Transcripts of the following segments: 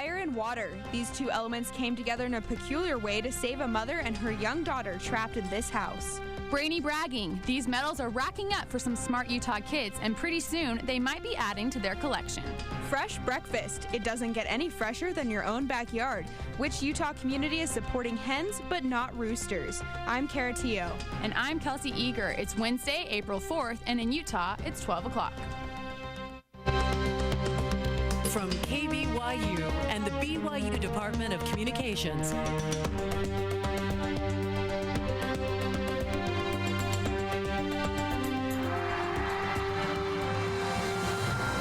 Fire and water. These two elements came together in a peculiar way to save a mother and her young daughter trapped in this house. Brainy bragging. These medals are racking up for some smart Utah kids, and pretty soon they might be adding to their collection. Fresh breakfast. It doesn't get any fresher than your own backyard. Which Utah community is supporting hens but not roosters? I'm Cara Teo. And I'm Kelsey Eager. It's Wednesday, April 4th, and in Utah, it's 12 o'clock. From KBYU and the BYU Department of Communications.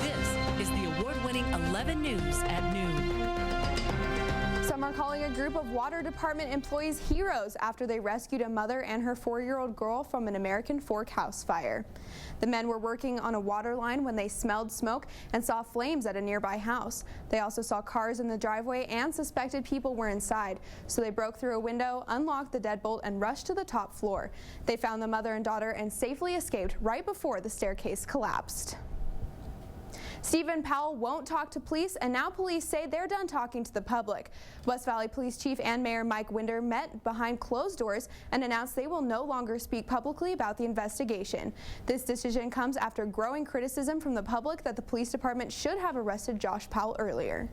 This is the award-winning 11 News at noon. Some are calling a group of water department employees heroes after they rescued a mother and her 4-year-old girl from an American Fork house fire. The men were working on a water line when they smelled smoke and saw flames at a nearby house. They also saw cars in the driveway and suspected people were inside, so they broke through a window, unlocked the deadbolt, and rushed to the top floor. They found the mother and daughter and safely escaped right before the staircase collapsed. Stephen Powell won't talk to police, and now police say they're done talking to the public. West Valley Police Chief and Mayor Mike Winder met behind closed doors and announced they will no longer speak publicly about the investigation. This decision comes after growing criticism from the public that the police department should have arrested Josh Powell earlier.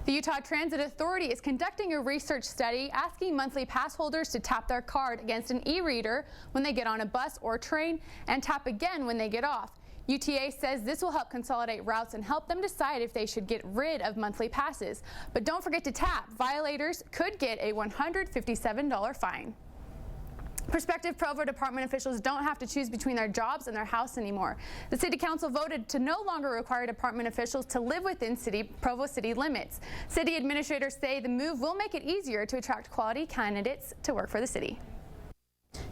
The Utah Transit Authority is conducting a research study asking monthly pass holders to tap their card against an e-reader when they get on a bus or train and tap again when they get off. UTA says this will help consolidate routes and help them decide if they should get rid of monthly passes. But don't forget to tap. Violators could get a $157 fine. Prospective Provo department officials don't have to choose between their jobs and their house anymore. The City Council voted to no longer require department officials to live within Provo city limits. City administrators say the move will make it easier to attract quality candidates to work for the city.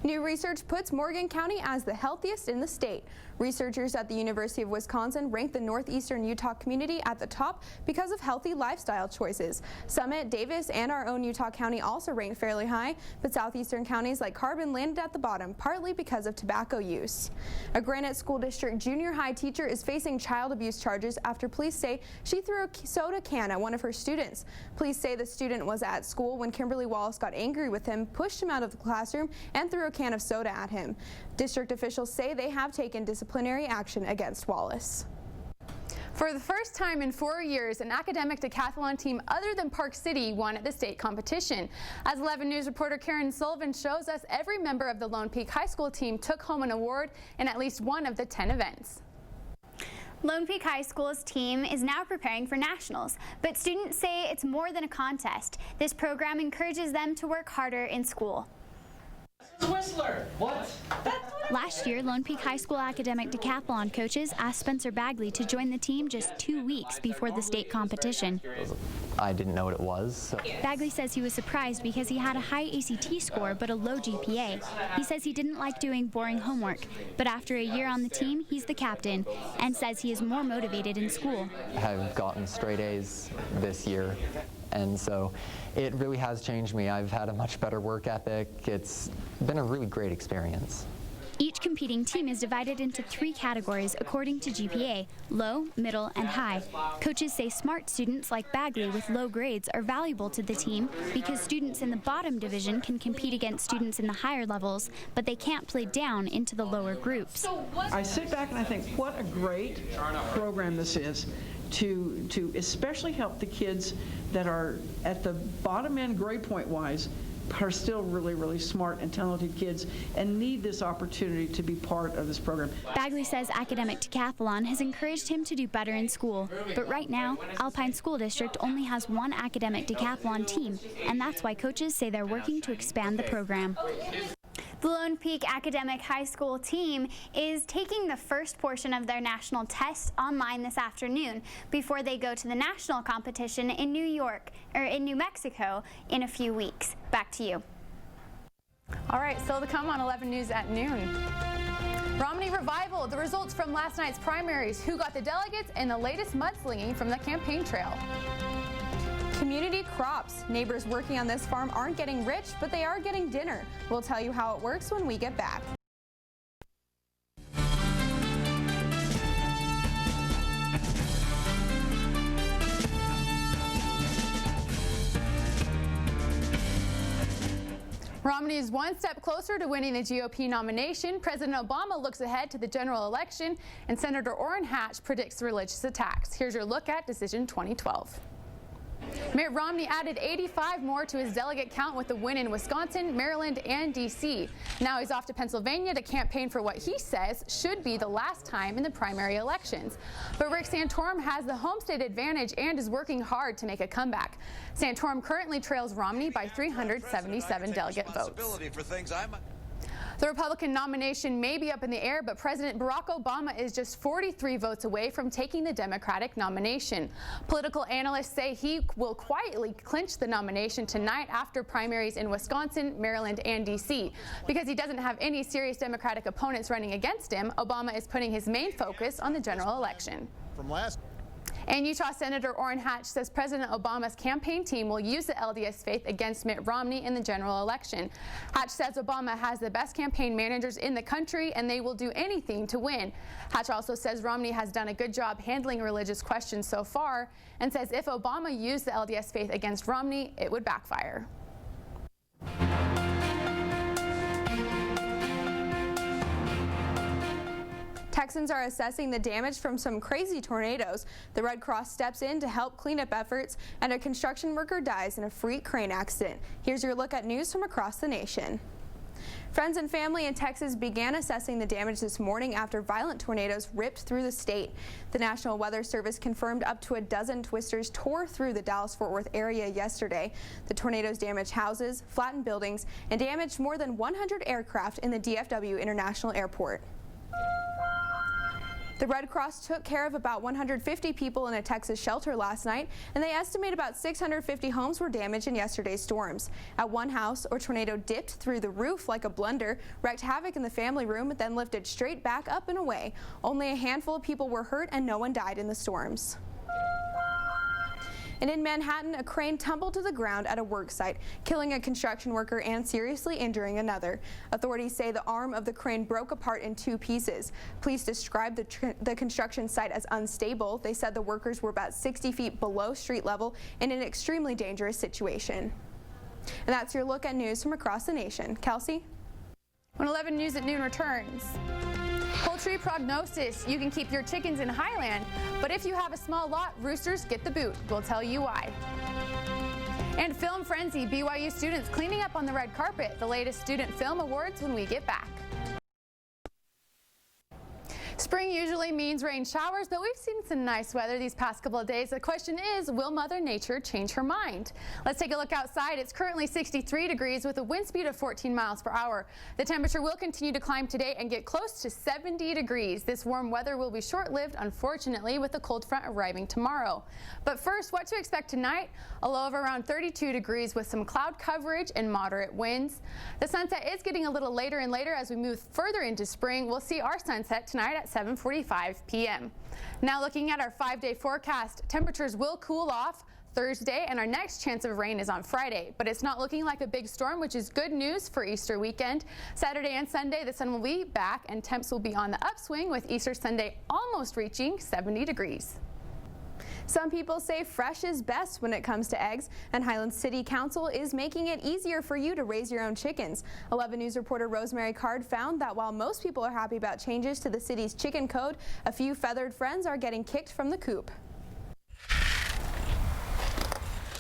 New research puts Morgan County as the healthiest in the state. Researchers at the University of Wisconsin ranked the northeastern Utah community at the top because of healthy lifestyle choices. Summit, Davis, and our own Utah County also ranked fairly high, but southeastern counties like Carbon landed at the bottom, partly because of tobacco use. A Granite School District junior high teacher is facing child abuse charges after police say she threw a soda can at one of her students. Police say the student was at school when Kimberly Wallace got angry with him, pushed him out of the classroom, and threw a can of soda at him. District officials say they have taken disciplinary action against Wallace. For the first time in 4 years, an academic decathlon team other than Park City won at the state competition. As 11 News reporter Karen Sullivan shows us, every member of the Lone Peak High School team took home an award in at least one of the 10 events. Lone Peak High School's team is now preparing for nationals, but students say it's more than a contest. This program encourages them to work harder in school. Whistler. What? Last year, Lone Peak High School academic decathlon coaches asked Spencer Bagley to join the team just 2 weeks before the state competition. I didn't know what it was. So. Bagley says he was surprised because he had a high ACT score but a low GPA. He says he didn't like doing boring homework, but after a year on the team, he's the captain and says he is more motivated in school. I have gotten straight A's this year, and so it really has changed me. I've had a much better work ethic. It's been a really great experience. Each competing team is divided into 3 categories according to GPA, low, middle, and high. Coaches say smart students like Bagley with low grades are valuable to the team because students in the bottom division can compete against students in the higher levels, but they can't play down into the lower groups. I sit back and I think, what a great program this is to especially help the kids that are at the bottom end grade point wise, are still really, really smart and talented kids and need this opportunity to be part of this program. Bagley says academic decathlon has encouraged him to do better in school, but right now, Alpine School District only has 1 academic decathlon team, and that's why coaches say they're working to expand the program. The Lone Peak Academic High School team is taking the first portion of their national test online this afternoon before they go to the national competition in New Mexico in a few weeks. Back to you. All right, still to come on 11 News at noon. Romney Revival, the results from last night's primaries, who got the delegates, and the latest mudslinging from the campaign trail. Community crops. Neighbors working on this farm aren't getting rich, but they are getting dinner. We'll tell you how it works when we get back. Romney is one step closer to winning the GOP nomination. President Obama looks ahead to the general election, and Senator Orrin Hatch predicts religious attacks. Here's your look at Decision 2012. Mitt Romney added 85 more to his delegate count with the win in Wisconsin, Maryland, and D.C. Now he's off to Pennsylvania to campaign for what he says should be the last time in the primary elections. But Rick Santorum has the home state advantage and is working hard to make a comeback. Santorum currently trails Romney by 377 delegate votes. The Republican nomination may be up in the air, but President Barack Obama is just 43 votes away from taking the Democratic nomination. Political analysts say he will quietly clinch the nomination tonight after primaries in Wisconsin, Maryland, and D.C. Because he doesn't have any serious Democratic opponents running against him, Obama is putting his main focus on the general election. And Utah Senator Orrin Hatch says President Obama's campaign team will use the LDS faith against Mitt Romney in the general election. Hatch says Obama has the best campaign managers in the country and they will do anything to win. Hatch also says Romney has done a good job handling religious questions so far and says if Obama used the LDS faith against Romney, it would backfire. Texans are assessing the damage from some crazy tornadoes. The Red Cross steps in to help cleanup efforts, and a construction worker dies in a freak crane accident. Here's your look at news from across the nation. Friends and family in Texas began assessing the damage this morning after violent tornadoes ripped through the state. The National Weather Service confirmed up to a dozen twisters tore through the Dallas-Fort Worth area yesterday. The tornadoes damaged houses, flattened buildings, and damaged more than 100 aircraft in the DFW International Airport. The Red Cross took care of about 150 people in a Texas shelter last night, and they estimate about 650 homes were damaged in yesterday's storms. At one house, a tornado dipped through the roof like a blender, wreaked havoc in the family room, then lifted straight back up and away. Only a handful of people were hurt and no one died in the storms. And in Manhattan, a crane tumbled to the ground at a work site, killing a construction worker and seriously injuring another. Authorities say the arm of the crane broke apart in two pieces. Police described the construction site as unstable. They said the workers were about 60 feet below street level in an extremely dangerous situation. And that's your look at news from across the nation. Kelsey? When 11 News at noon returns. Poultry prognosis. You can keep your chickens in Highland, but if you have a small lot, roosters get the boot. We'll tell you why. And Film Frenzy, BYU students cleaning up on the red carpet. The latest student film awards when we get back. Spring usually means rain showers, but we've seen some nice weather these past couple of days. The question is, will Mother Nature change her mind? Let's take a look outside. It's currently 63 degrees with a wind speed of 14 miles per hour. The temperature will continue to climb today and get close to 70 degrees. This warm weather will be short-lived, unfortunately, with the cold front arriving tomorrow. But first, what to expect tonight? A low of around 32 degrees with some cloud coverage and moderate winds. The sunset is getting a little later and later as we move further into spring. We'll see our sunset tonight at 7:45 p.m. Now looking at our 5-day forecast, temperatures will cool off Thursday and our next chance of rain is on Friday, but it's not looking like a big storm, which is good news for Easter weekend. Saturday and Sunday, the sun will be back and temps will be on the upswing with Easter Sunday almost reaching 70 degrees. Some people say fresh is best when it comes to eggs, and Highlands City Council is making it easier for you to raise your own chickens. 11 News reporter Rosemary Card found that while most people are happy about changes to the city's chicken code, a few feathered friends are getting kicked from the coop.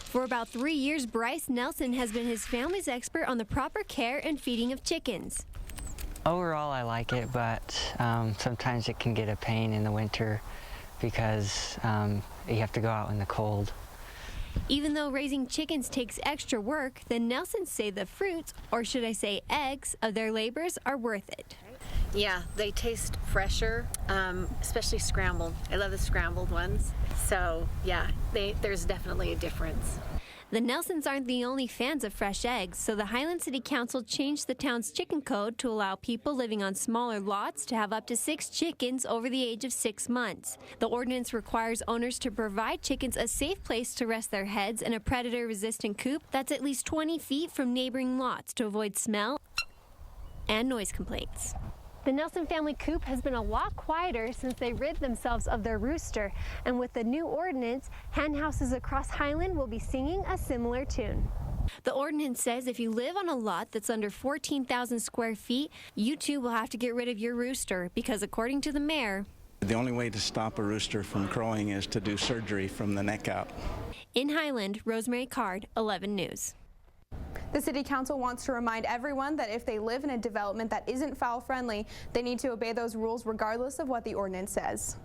For about 3 years, Bryce Nelson has been his family's expert on the proper care and feeding of chickens. Overall, I like it, but sometimes it can get a pain in the winter because you have to go out in the cold. Even though raising chickens takes extra work, the Nelsons say the fruits, or should I say eggs, of their labors are worth it. Yeah, they taste fresher, especially scrambled. I love the scrambled ones. So yeah, there's definitely a difference. The Nelsons aren't the only fans of fresh eggs, so the Highlands City Council changed the town's chicken code to allow people living on smaller lots to have up to 6 chickens over the age of 6 months. The ordinance requires owners to provide chickens a safe place to rest their heads in a predator-resistant coop that's at least 20 feet from neighboring lots to avoid smell and noise complaints. The Nelson family coop has been a lot quieter since they rid themselves of their rooster, and with the new ordinance, hen houses across Highland will be singing a similar tune. The ordinance says if you live on a lot that's under 14,000 square feet, you too will have to get rid of your rooster because, according to the mayor, the only way to stop a rooster from crowing is to do surgery from the neck out. In Highland, Rosemary Card, 11 News. The City Council wants to remind everyone that if they live in a development that isn't foul-friendly, they need to obey those rules regardless of what the ordinance says.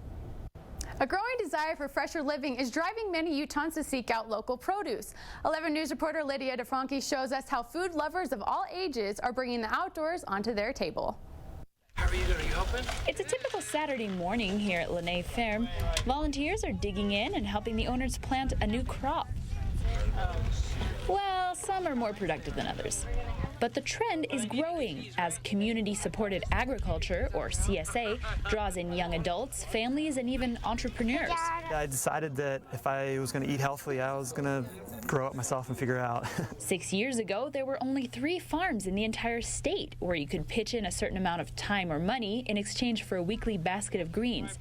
A growing desire for fresher living is driving many Utahns to seek out local produce. 11 News reporter Lydia DeFranchi shows us how food lovers of all ages are bringing the outdoors onto their table. How are you doing? Are you open? It's a typical Saturday morning here at Lene Farm. Volunteers are digging in and helping the owners plant a new crop. Well, some are more productive than others. But the trend is growing as community-supported agriculture, or CSA, draws in young adults, families, and even entrepreneurs. I decided that if I was going to eat healthily, I was going to grow up myself and figure it out. 6 years ago, there were only 3 farms in the entire state where you could pitch in a certain amount of time or money in exchange for a weekly basket of greens.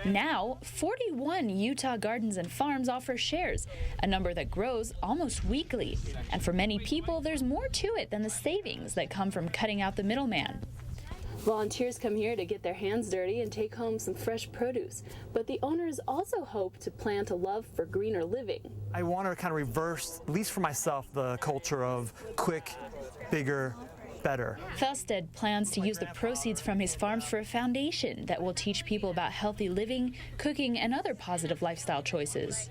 Now, 41 Utah gardens and farms offer shares, a number that grows almost weekly. And for many people, there's more to it than the savings that come from cutting out the middleman. Volunteers come here to get their hands dirty and take home some fresh produce, but the owners also hope to plant a love for greener living. I want to kind of reverse, at least for myself, the culture of quick, bigger, better. Felstead plans to use the proceeds from his farms for a foundation that will teach people about healthy living, cooking, and other positive lifestyle choices.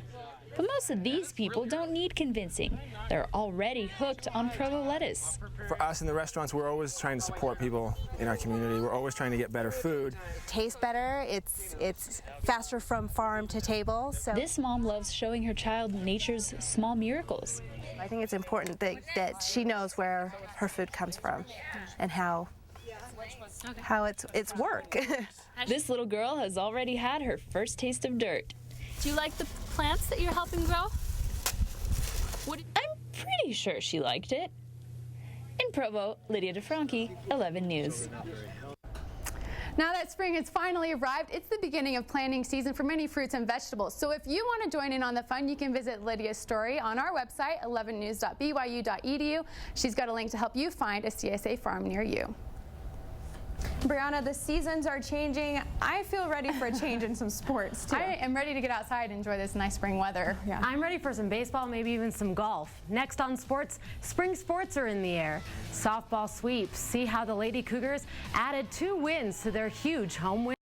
But most of these people don't need convincing. They're already hooked on provo lettuce. For us in the restaurants, we're always trying to support people in our community. We're always trying to get better food. Tastes better, it's faster from farm to table. So this mom loves showing her child nature's small miracles. I think it's important that she knows where her food comes from and how it's work. This little girl has already had her first taste of dirt. Do you like the plants that you're helping grow? I'm pretty sure she liked it. In Provo, Lydia DeFranchi, 11 News. Now that spring has finally arrived, it's the beginning of planting season for many fruits and vegetables. So if you want to join in on the fun, you can visit Lydia's story on our website, 11news.byu.edu. She's got a link to help you find a CSA farm near you. Brianna, the seasons are changing. I feel ready for a change in some sports, too. I am ready to get outside and enjoy this nice spring weather. Yeah. I'm ready for some baseball, maybe even some golf. Next on sports, spring sports are in the air. Softball sweeps. See how the Lady Cougars added 2 wins to their huge home win.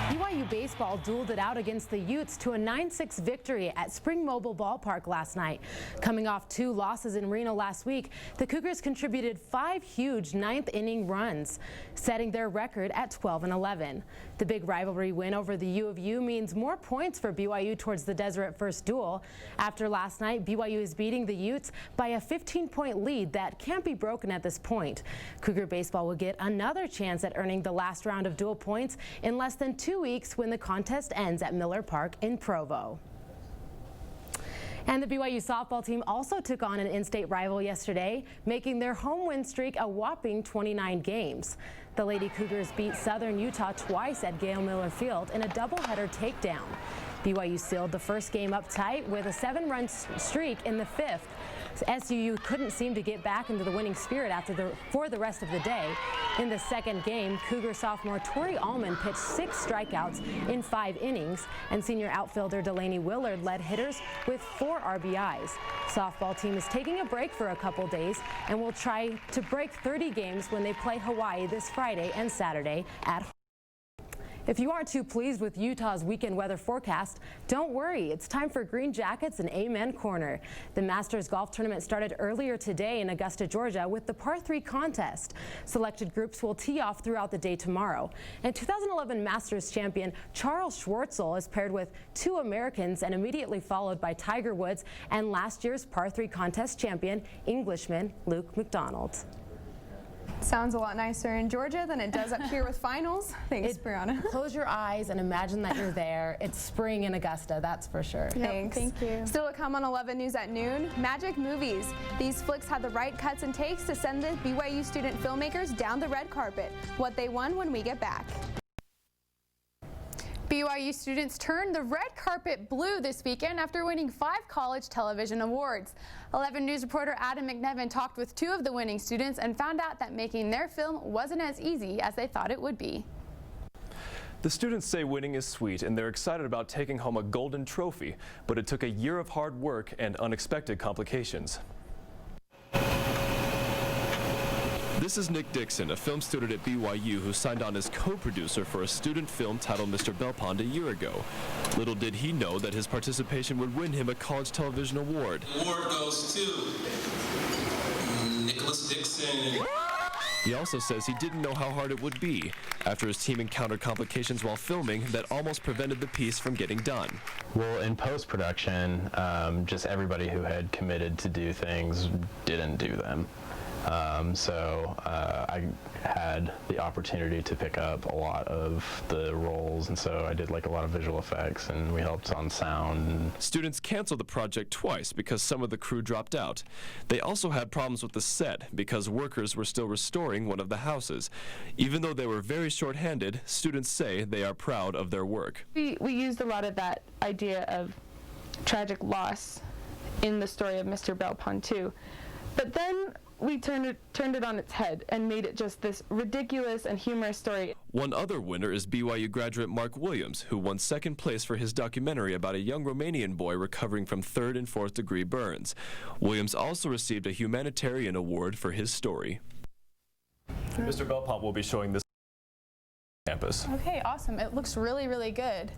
BYU baseball dueled it out against the Utes to a 9-6 victory at Spring Mobile Ballpark last night. Coming off 2 losses in Reno last week, the Cougars contributed 5 huge 9th-inning runs, setting their record at 12-11. The big rivalry win over the U of U means more points for BYU towards the Deseret First duel. After last night, BYU is beating the Utes by a 15-point lead that can't be broken at this point. Cougar baseball will get another chance at earning the last round of dual points in less than 2 weeks when the contest ends at Miller Park in Provo. And the BYU softball team also took on an in-state rival yesterday, making their home win streak a whopping 29 games. The Lady Cougars beat Southern Utah twice at Gail Miller Field in a doubleheader takedown. BYU sealed the first game up tight with a 7-run streak in the 5th. SUU couldn't seem to get back into the winning spirit for the rest of the day. In the second game, Cougar sophomore Tori Allman pitched 6 strikeouts in 5 innings, and senior outfielder Delaney Willard led hitters with 4 RBIs. Softball team is taking a break for a couple days and will try to break 30 games when they play Hawaii this Friday and Saturday at home. If you aren't too pleased with Utah's weekend weather forecast, don't worry. It's time for Green Jackets and Amen Corner. The Masters Golf Tournament started earlier today in Augusta, Georgia with the Par 3 contest. Selected groups will tee off throughout the day tomorrow. And 2011 Masters champion Charles Schwartzel is paired with 2 Americans and immediately followed by Tiger Woods and last year's Par 3 contest champion, Englishman Luke McDonald. Sounds a lot nicer in Georgia than it does up here with finals. Thanks, Brianna. Close your eyes and imagine that you're there. It's spring in Augusta, that's for sure. Thanks. Thank you. Still to come on 11 News at noon, Magic Movies. These flicks had the right cuts and takes to send the BYU student filmmakers down the red carpet. What they won when we get back. BYU students turned the red carpet blue this weekend after winning 5 college television awards. 11 News reporter Adam McNevin talked with 2 of the winning students and found out that making their film wasn't as easy as they thought it would be. The students say winning is sweet and they're excited about taking home a golden trophy, but it took a year of hard work and unexpected complications. This is Nick Dixon, a film student at BYU who signed on as co-producer for a student film titled Mr. Belpond a year ago. Little did he know that his participation would win him a college television award. The award goes to Nicholas Dixon. He also says he didn't know how hard it would be after his team encountered complications while filming that almost prevented the piece from getting done. Well, in post-production, just everybody who had committed to do things didn't do them. I had the opportunity to pick up a lot of the roles, and so I did like a lot of visual effects, and we helped on sound. Students canceled the project twice because some of the crew dropped out. They also had problems with the set because workers were still restoring one of the houses. Even though they were very short-handed, students say they are proud of their work. We used a lot of that idea of tragic loss in the story of Mr. Belpond too, but then we turned it on its head and made it just this ridiculous and humorous story. One other winner is BYU graduate Mark Williams, who won second place for his documentary about a young Romanian boy recovering from 3rd and 4th degree burns. Williams also received a humanitarian award for his story. Mr. Belpond will be showing this campus. Okay, awesome. It looks really, really good.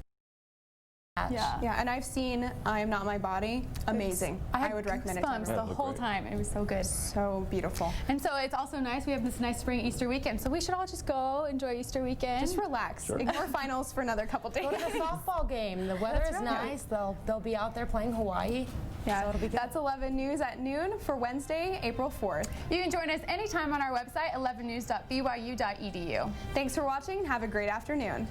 Yeah, and I've seen I Am Not My Body. Amazing. I would recommend it to the everyone. whole time. It was so good. So beautiful. And so it's also nice. We have this nice spring Easter weekend, so we should all just go enjoy Easter weekend. Just relax. Sure. Ignore finals for another couple days. Go to the softball game. The weather is nice. They'll be out there playing Hawaii. Yeah, so it'll be good. That's 11 News at noon for Wednesday, April 4th. You can join us anytime on our website, 11news.byu.edu. Thanks for watching. Have a great afternoon.